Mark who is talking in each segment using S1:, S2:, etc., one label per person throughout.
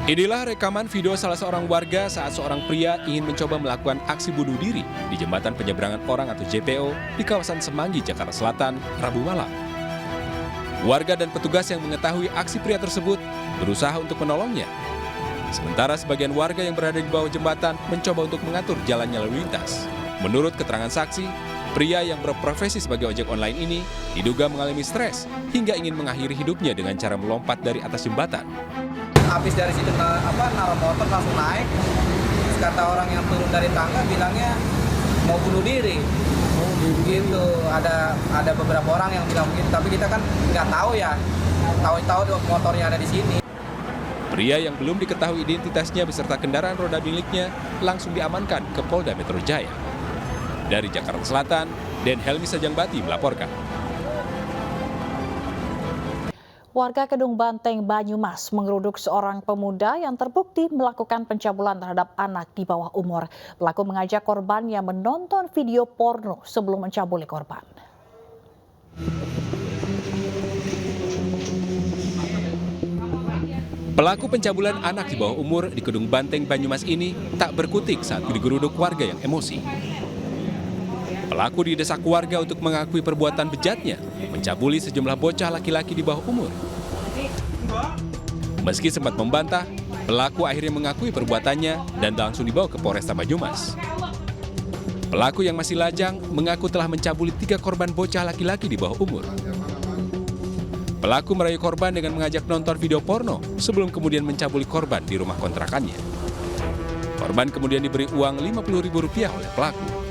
S1: Inilah rekaman video salah seorang warga saat seorang pria ingin mencoba melakukan aksi bunuh diri di jembatan penyeberangan orang atau JPO di kawasan Semanggi, Jakarta Selatan, Rabu malam. Warga dan petugas yang mengetahui aksi pria tersebut berusaha untuk menolongnya. Sementara sebagian warga yang berada di bawah jembatan mencoba untuk mengatur jalannya lalu lintas. Menurut keterangan saksi, pria yang berprofesi sebagai ojek online ini diduga mengalami stres hingga ingin mengakhiri hidupnya dengan cara melompat dari atas jembatan.
S2: Habis dari situ naruh motor langsung naik. Terus kata orang yang turun dari tangga bilangnya mau bunuh diri. Gitu. Ada beberapa orang yang bilang begitu, tapi kita kan nggak tahu ya. Tahu motornya ada di sini.
S1: Pria yang belum diketahui identitasnya beserta kendaraan roda miliknya langsung diamankan ke Polda Metro Jaya. Dari Jakarta Selatan, Den Helmi Sajangbati melaporkan.
S3: Warga Kedung Banteng, Banyumas mengeruduk seorang pemuda yang terbukti melakukan pencabulan terhadap anak di bawah umur. Pelaku mengajak korbannya menonton video porno sebelum mencabuli korban.
S1: Pelaku pencabulan anak di bawah umur di Kedung Banteng, Banyumas ini tak berkutik saat digeruduk warga yang emosi. Pelaku didesak warga untuk mengakui perbuatan bejatnya, mencabuli sejumlah bocah laki-laki di bawah umur. Meski sempat membantah, pelaku akhirnya mengakui perbuatannya dan langsung dibawa ke Polresta Banyumas. Pelaku yang masih lajang mengaku telah mencabuli 3 korban bocah laki-laki di bawah umur. Pelaku merayu korban dengan mengajak nonton video porno sebelum kemudian mencabuli korban di rumah kontrakannya. Korban kemudian diberi uang Rp50.000 oleh pelaku.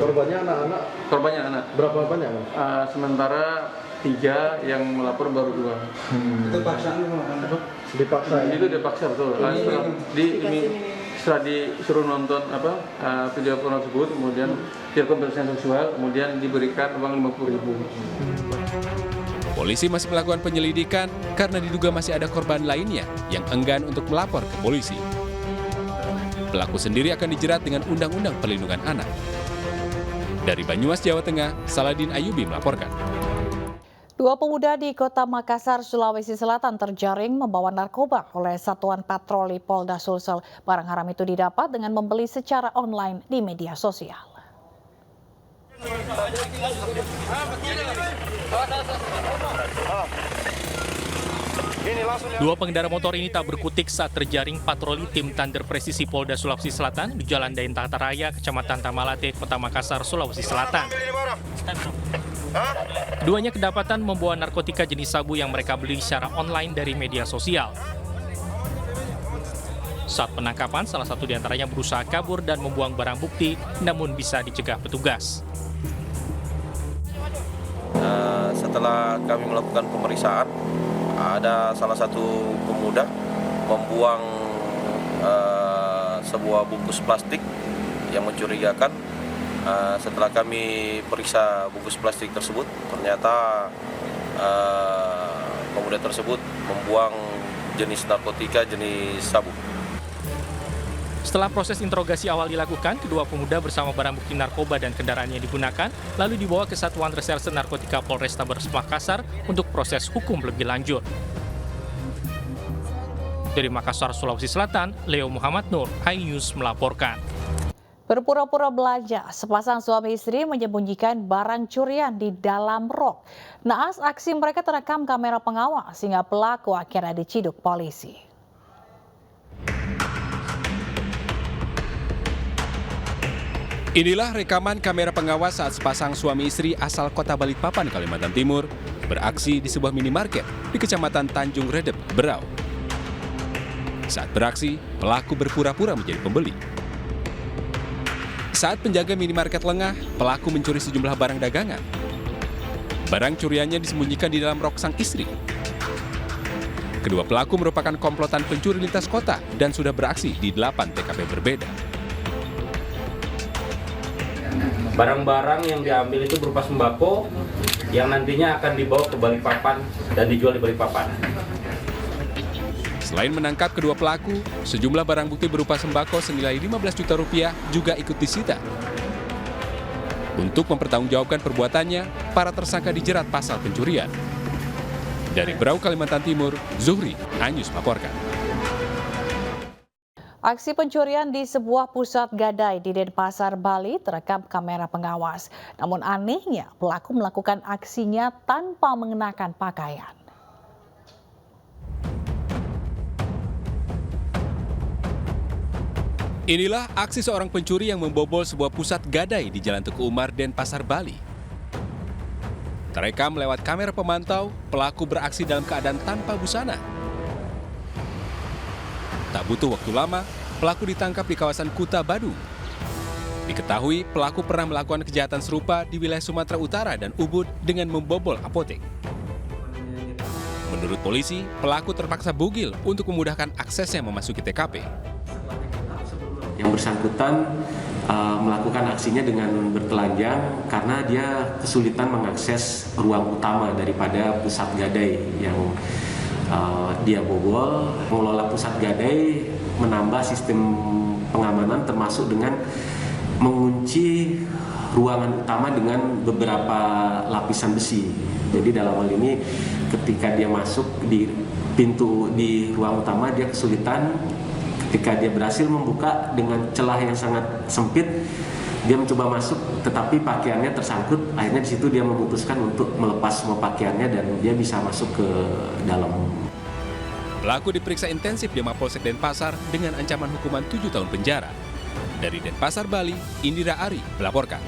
S4: Korbannya anak-anak?
S5: Korbannya anak.
S4: Berapa banyak?
S5: Sementara 3, yang melapor baru 2.
S2: Itu paksaan
S4: Dipaksa ya?
S5: Itu dipaksa betul. Setelah disuruh nonton video porno tersebut, kemudian dilakukan pelecehan seksual, kemudian diberikan uang Rp50.000.
S1: Polisi masih melakukan penyelidikan karena diduga masih ada korban lainnya yang enggan untuk melapor ke polisi. Pelaku sendiri akan dijerat dengan Undang-Undang Perlindungan Anak. Dari Banyumas, Jawa Tengah, Saladin Ayubi melaporkan.
S3: 2 pemuda di Kota Makassar, Sulawesi Selatan terjaring membawa narkoba oleh Satuan Patroli Polda Sulsel. Barang haram itu didapat dengan membeli secara online di media sosial.
S6: Dua pengendara motor ini tak berkutik saat terjaring patroli tim Thunder Presisi Polda Sulawesi Selatan di Jalan Dain Raya, Kecamatan Tamalate, Kota Makassar, Sulawesi Selatan. Duanya kedapatan membawa narkotika jenis sabu yang mereka beli secara online dari media sosial. Saat penangkapan, salah satu di antaranya berusaha kabur dan membuang barang bukti, namun bisa dicegah petugas.
S7: Setelah kami melakukan pemeriksaan, ada salah satu pemuda membuang sebuah bungkus plastik yang mencurigakan. Setelah kami periksa bungkus plastik tersebut, ternyata pemuda tersebut membuang jenis narkotika jenis sabu.
S6: Setelah proses interogasi awal dilakukan, kedua pemuda bersama barang bukti narkoba dan kendaraan yang digunakan lalu dibawa ke Satuan Reserse Narkotika Polrestabes Makassar untuk proses hukum lebih lanjut. Dari Makassar, Sulawesi Selatan, Leo Muhammad Nur, iNews melaporkan.
S3: Berpura-pura belanja, sepasang suami istri menyembunyikan barang curian di dalam rok. Naas aksi mereka terekam kamera pengawas sehingga pelaku akhirnya diciduk polisi.
S1: Inilah rekaman kamera pengawas saat sepasang suami istri asal Kota Balikpapan, Kalimantan Timur beraksi di sebuah minimarket di Kecamatan Tanjung Redep, Berau. Saat beraksi, pelaku berpura-pura menjadi pembeli. Saat penjaga minimarket lengah, pelaku mencuri sejumlah barang dagangan. Barang curiannya disembunyikan di dalam rok sang istri. Kedua pelaku merupakan komplotan pencuri lintas kota dan sudah beraksi di 8 TKP berbeda.
S8: Barang-barang yang diambil itu berupa sembako yang nantinya akan dibawa ke Balikpapan dan dijual di Balikpapan.
S1: Selain menangkap kedua pelaku, sejumlah barang bukti berupa sembako senilai Rp15 juta juga ikut disita. Untuk mempertanggungjawabkan perbuatannya, para tersangka dijerat pasal pencurian. Dari Berau, Kalimantan Timur, Zuhri, iNews melaporkan.
S3: Aksi pencurian di sebuah pusat gadai di Denpasar, Bali terekam kamera pengawas. Namun anehnya pelaku melakukan aksinya tanpa mengenakan pakaian.
S1: Inilah aksi seorang pencuri yang membobol sebuah pusat gadai di Jalan Teguh Umar, Denpasar, Bali. Terekam lewat kamera pemantau, pelaku beraksi dalam keadaan tanpa busana. Tak butuh waktu lama, pelaku ditangkap di kawasan Kuta Badu. Diketahui pelaku pernah melakukan kejahatan serupa di wilayah Sumatera Utara dan Ubud dengan membobol apotek. Menurut polisi, pelaku terpaksa bugil untuk memudahkan aksesnya memasuki TKP.
S9: Yang bersangkutan melakukan aksinya dengan bertelanjang karena dia kesulitan mengakses ruang utama daripada pusat gadai yang dia bobol. Pengelola pusat gadai menambah sistem pengamanan termasuk dengan mengunci ruangan utama dengan beberapa lapisan besi. Jadi dalam hal ini ketika dia masuk di pintu di ruang utama dia kesulitan. Ketika dia berhasil membuka dengan celah yang sangat sempit, dia mencoba masuk tetapi pakaiannya tersangkut. Akhirnya di situ dia memutuskan untuk melepas semua pakaiannya dan dia bisa masuk ke dalam.
S1: Pelaku diperiksa intensif di Mapolsek Denpasar dengan ancaman hukuman 7 tahun penjara. Dari Denpasar, Bali, Indira Ari melaporkan.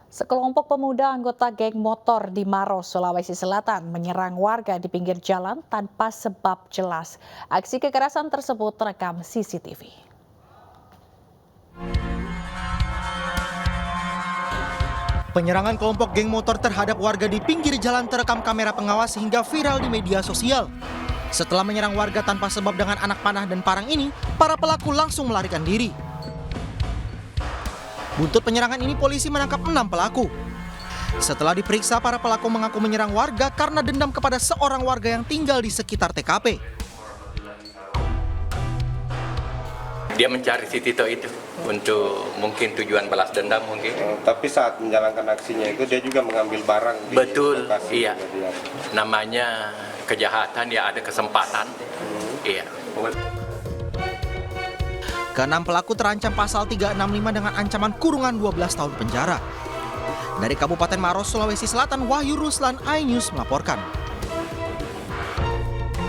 S3: Sekelompok pemuda anggota geng motor di Maros, Sulawesi Selatan menyerang warga di pinggir jalan tanpa sebab jelas. Aksi kekerasan tersebut terekam CCTV.
S10: Penyerangan kelompok geng motor terhadap warga di pinggir jalan terekam kamera pengawas hingga viral di media sosial. Setelah menyerang warga tanpa sebab dengan anak panah dan parang ini, para pelaku langsung melarikan diri. Buntut penyerangan ini polisi menangkap 6 pelaku. Setelah diperiksa, para pelaku mengaku menyerang warga karena dendam kepada seorang warga yang tinggal di sekitar TKP.
S11: Dia mencari si Tito itu untuk mungkin tujuan balas dendam mungkin.
S7: Tapi saat menjalankan aksinya itu dia juga mengambil barang.
S11: Betul, iya. Namanya kejahatan, ya ada kesempatan. Iya.
S10: Keenam pelaku terancam pasal 365 dengan ancaman kurungan 12 tahun penjara. Dari Kabupaten Maros, Sulawesi Selatan, Wahyu Ruslan, iNews melaporkan.